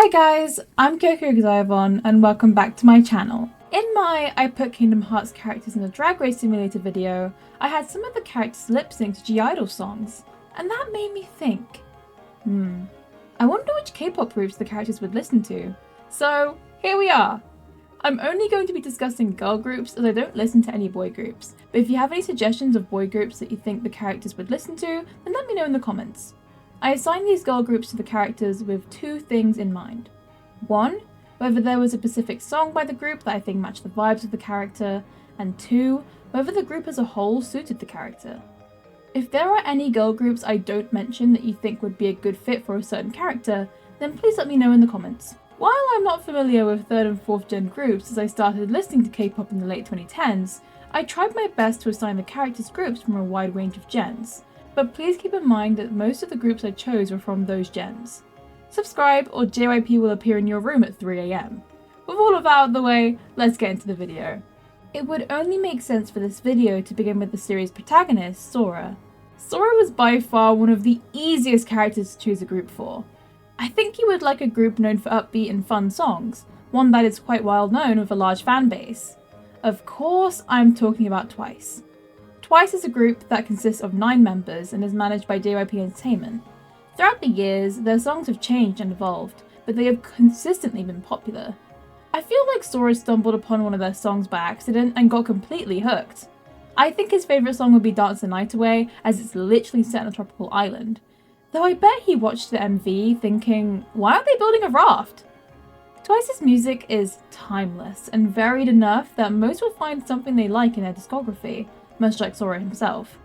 Hi guys, I'm kyokaxiavon and welcome back to my channel. In my I Put Kingdom Hearts characters in a Drag Race Simulator video, I had some of the characters lip sync to G-Idol songs, and that made me think, I wonder which K-pop groups the characters would listen to. So here we are. I'm only going to be discussing girl groups as I don't listen to any boy groups, but if you have any suggestions of boy groups that you think the characters would listen to, then let me know in the comments. I assigned these girl groups to the characters with two things in mind. One, whether there was a specific song by the group that I think matched the vibes of the character, and two, whether the group as a whole suited the character. If there are any girl groups I don't mention that you think would be a good fit for a certain character, then please let me know in the comments. While I'm not familiar with 3rd and 4th gen groups as I started listening to K-pop in the late 2010s, I tried my best to assign the characters groups from a wide range of gens. But please keep in mind that most of the groups I chose were from those gens. Subscribe or JYP will appear in your room at 3 AM. With all of that out of the way, let's get into the video. It would only make sense for this video to begin with the series protagonist, Sora. Sora was by far one of the easiest characters to choose a group for. I think you would like a group known for upbeat and fun songs, one that is quite well known with a large fan base. Of course, I'm talking about Twice. Twice is a group that consists of 9 members and is managed by JYP Entertainment. Throughout the years, their songs have changed and evolved, but they have consistently been popular. I feel like Sora stumbled upon one of their songs by accident and got completely hooked. I think his favourite song would be Dance the Night Away, as it's literally set on a tropical island. Though I bet he watched the MV thinking, why aren't they building a raft? Twice's music is timeless and varied enough that most will find something they like in their discography, much like Sora himself.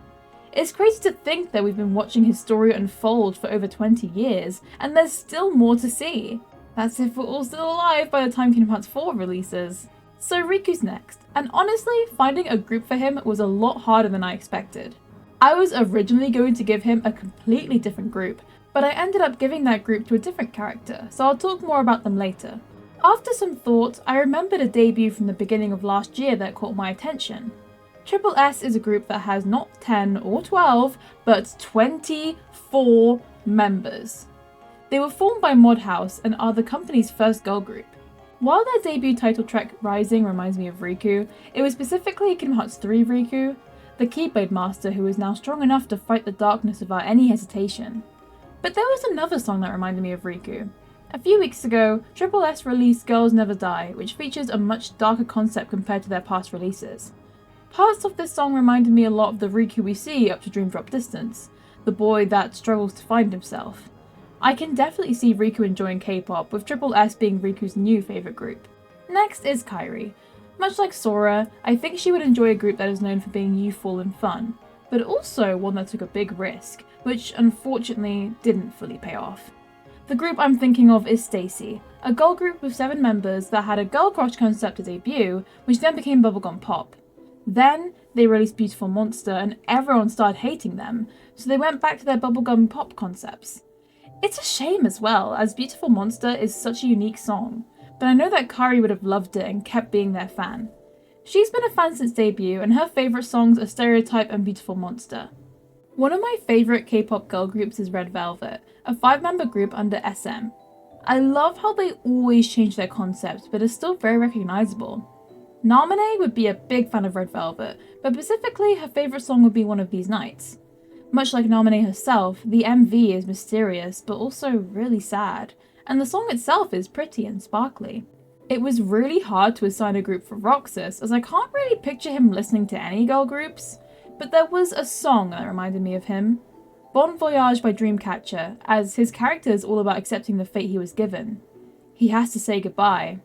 It's crazy to think that we've been watching his story unfold for over 20 years, and there's still more to see. That's if we're all still alive by the time Kingdom Hearts 4 releases. So Riku's next, and honestly, finding a group for him was a lot harder than I expected. I was originally going to give him a completely different group, but I ended up giving that group to a different character, so I'll talk more about them later. After some thought, I remembered a debut from the beginning of last year that caught my attention. S is a group that has not 10 or 12, but 24 members. They were formed by Modhouse and are the company's first girl group. While their debut title track Rising reminds me of Riku, it was specifically Kingdom Hearts 3 Riku, the Keyblade Master who is now strong enough to fight the darkness without any hesitation. But there was another song that reminded me of Riku. A few weeks ago, S released Girls Never Die, which features a much darker concept compared to their past releases. Parts of this song reminded me a lot of the Riku we see up to Dream Drop Distance, the boy that struggles to find himself. I can definitely see Riku enjoying K-pop, with S being Riku's new favourite group. Next is Kairi. Much like Sora, I think she would enjoy a group that is known for being youthful and fun, but also one that took a big risk, which unfortunately didn't fully pay off. The group I'm thinking of is Stacy, a girl group with 7 members that had a girl crush concept to debut, which then became bubblegum pop. Then, they released Beautiful Monster and everyone started hating them, so they went back to their bubblegum pop concepts. It's a shame as well, as Beautiful Monster is such a unique song, but I know that Kairi would have loved it and kept being their fan. She's been a fan since debut, and her favourite songs are Stereotype and Beautiful Monster. One of my favourite K-pop girl groups is Red Velvet, a 5-member group under SM. I love how they always change their concepts, but are still very recognisable. Namine would be a big fan of Red Velvet, but specifically her favourite song would be One of These Nights. Much like Namine herself, the MV is mysterious but also really sad, and the song itself is pretty and sparkly. It was really hard to assign a group for Roxas, as I can't really picture him listening to any girl groups, but there was a song that reminded me of him. Bon Voyage by Dreamcatcher, as his character is all about accepting the fate he was given. He has to say goodbye,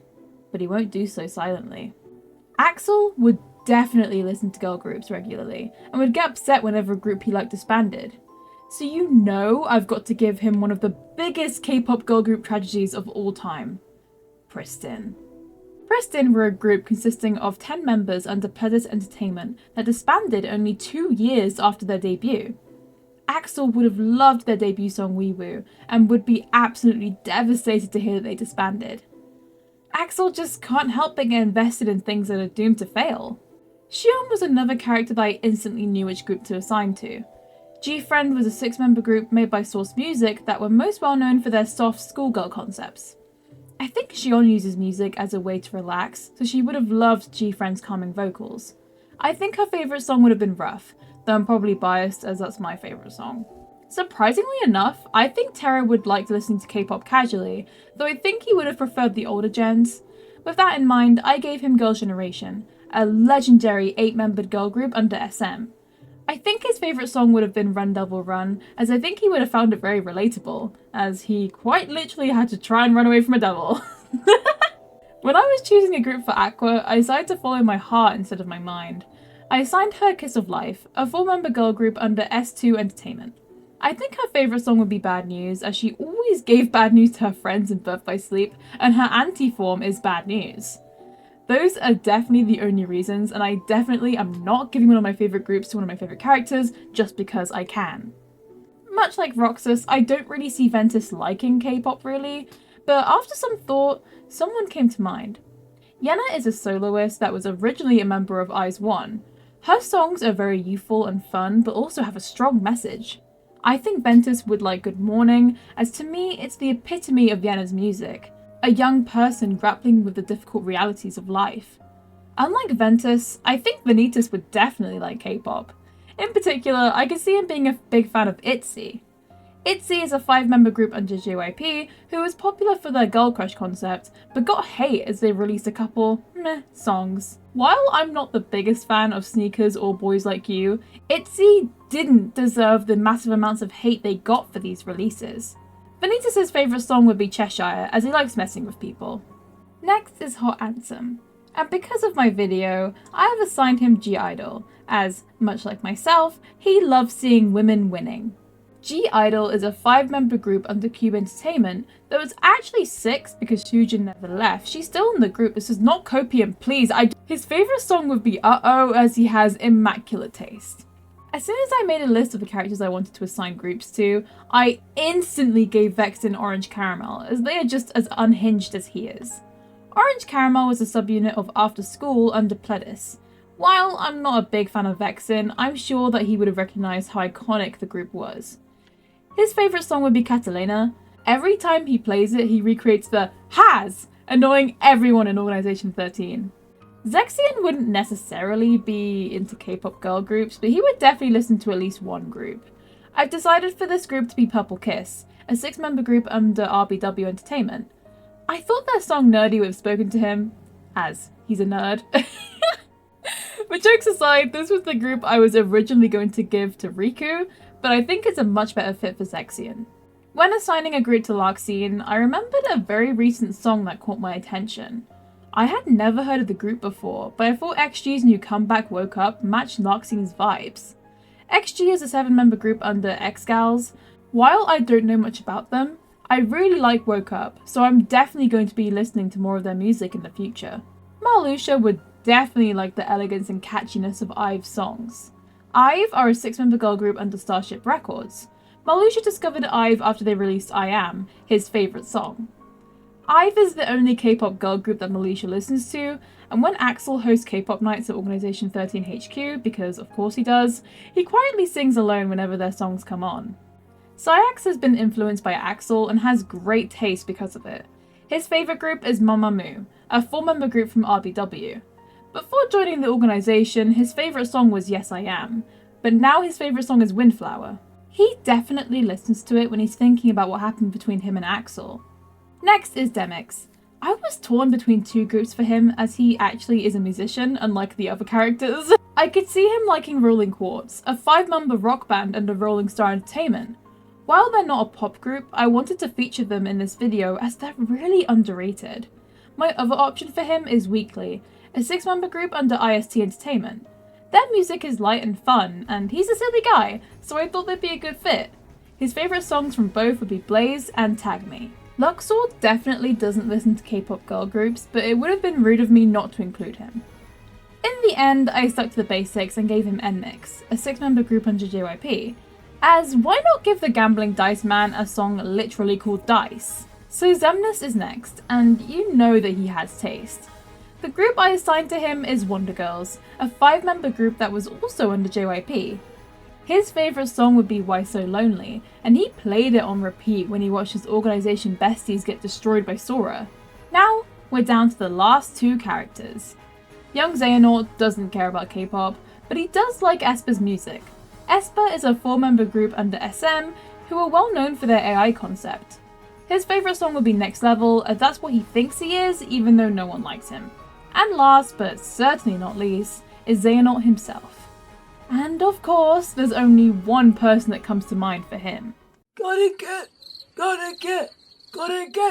but he won't do so silently. Axel would definitely listen to girl groups regularly, and would get upset whenever a group he liked disbanded. So you know I've got to give him one of the biggest K-pop girl group tragedies of all time. Pristin. Pristin were a group consisting of 10 members under Pleasant Entertainment that disbanded only 2 years after their debut. Axel would have loved their debut song Wee Woo, and would be absolutely devastated to hear that they disbanded. Axel just can't help but get invested in things that are doomed to fail. Xion was another character that I instantly knew which group to assign to. G-Friend was a 6-member group made by Source Music that were most well known for their soft schoolgirl concepts. I think Xion uses music as a way to relax, so she would have loved G-Friend's calming vocals. I think her favourite song would have been Rough, though I'm probably biased as that's my favourite song. Surprisingly enough, I think Terra would like listening to K-pop casually, though I think he would have preferred the older gens. With that in mind, I gave him Girls' Generation, a legendary 8-membered girl group under SM. I think his favourite song would have been Run Devil Run, as I think he would have found it very relatable, as he quite literally had to try and run away from a devil. When I was choosing a group for Aqua, I decided to follow my heart instead of my mind. I assigned her Kiss of Life, a 4-member girl group under S2 Entertainment. I think her favourite song would be Bad News, as she always gave bad news to her friends in Birth by Sleep, and her anti-form is Bad News. Those are definitely the only reasons, and I definitely am not giving one of my favourite groups to one of my favourite characters just because I can. Much like Roxas, I don't really see Ventus liking K-pop really, but after some thought, someone came to mind. Yenna is a soloist that was originally a member of IZ*ONE. Her songs are very youthful and fun, but also have a strong message. I think Ventus would like Good Morning, as to me it's the epitome of Yenna's music. A young person grappling with the difficult realities of life. Unlike Ventus, I think Vanitas would definitely like K-pop. In particular, I could see him being a big fan of ITZY. ITZY is a 5-member group under JYP who was popular for their girl crush concept, but got hate as they released a couple meh songs. While I'm not the biggest fan of Sneakers or Boys Like You, ITZY didn't deserve the massive amounts of hate they got for these releases. Vanitas' favourite song would be Cheshire, as he likes messing with people. Next is Hot Anthem, and because of my video, I have assigned him G-Idol, as, much like myself, he loves seeing women winning. G-Idol is a 5-member group under Cube Entertainment, though it's actually 6 because Sujin never left. She's still in the group, this is not copium, please. His favourite song would be Uh-Oh, as he has immaculate taste. As soon as I made a list of the characters I wanted to assign groups to, I instantly gave Vexen Orange Caramel, as they are just as unhinged as he is. Orange Caramel was a subunit of After School under Pledis. While I'm not a big fan of Vexen, I'm sure that he would have recognised how iconic the group was. His favourite song would be Catalina. Every time he plays it, he recreates the "has," annoying everyone in Organisation 13. Zexion wouldn't necessarily be into K-pop girl groups, but he would definitely listen to at least one group. I've decided for this group to be Purple Kiss, a 6-member group under RBW Entertainment. I thought their song Nerdy would have spoken to him, as he's a nerd. But jokes aside, this was the group I was originally going to give to Riku, but I think it's a much better fit for Zexion. When assigning a group to Larxene, I remembered a very recent song that caught my attention. I had never heard of the group before, but I thought XG's new comeback Woke Up matched Larxene's vibes. XG is a 7-member group under X-Gals. While I don't know much about them, I really like Woke Up, so I'm definitely going to be listening to more of their music in the future. Marluxia would definitely like the elegance and catchiness of IVE's songs. IVE are a 6-member girl group under Starship Records. Marluxia discovered IVE after they released I Am, his favourite song. IVE is the only K-pop girl group that Marluxia listens to, and when Axel hosts K-pop nights at Organisation 13 HQ, because of course he does, he quietly sings alone whenever their songs come on. Syax has been influenced by Axel and has great taste because of it. His favourite group is Mamamoo, a 4-member group from RBW. Before joining the organisation, his favourite song was Yes I Am, but now his favourite song is Windflower. He definitely listens to it when he's thinking about what happened between him and Axel. Next is Demix. I was torn between 2 groups for him, as he actually is a musician, unlike the other characters. I could see him liking Rolling Quartz, a 5-member rock band under Rolling Star Entertainment. While they're not a pop group, I wanted to feature them in this video as they're really underrated. My other option for him is Weekly, a 6-member group under IST Entertainment. Their music is light and fun, and he's a silly guy, so I thought they'd be a good fit. His favourite songs from both would be Blaze and Tag Me. Luxor definitely doesn't listen to K-pop girl groups, but it would have been rude of me not to include him. In the end, I stuck to the basics and gave him NMIX, a 6-member group under JYP, as why not give the gambling dice man a song literally called Dice? So Xemnas is next, and you know that he has taste. The group I assigned to him is Wonder Girls, a 5-member group that was also under JYP. His favourite song would be Why So Lonely, and he played it on repeat when he watched his organisation besties get destroyed by Sora. Now, we're down to the last two characters. Young Xehanort doesn't care about K-pop, but he does like aespa's music. aespa is a 4-member group under SM who are well known for their AI concept. His favourite song would be Next Level, as that's what he thinks he is, even though no one likes him. And last, but certainly not least, is Xehanort himself. And of course, there's only one person that comes to mind for him. Gotta get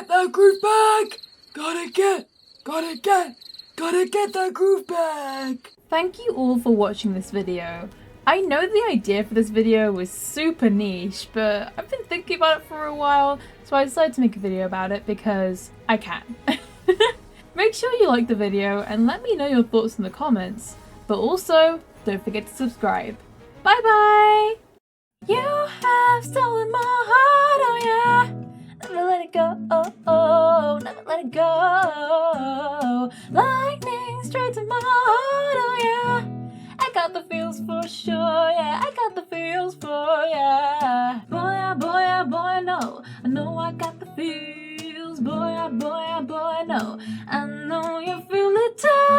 that groove back! Gotta get that groove back! Thank you all for watching this video. I know the idea for this video was super niche, but I've been thinking about it for a while, so I decided to make a video about it because I can. Make sure you like the video and let me know your thoughts in the comments, but also don't forget to subscribe. Bye bye! You have stolen my heart, oh yeah! Never let it go, oh, never let it go. Lightning straight to my heart, oh yeah. I got the feels for sure, yeah. I got the feels for yeah. Boy, no. I know I got the feels. Boy, no. I know you feel it too.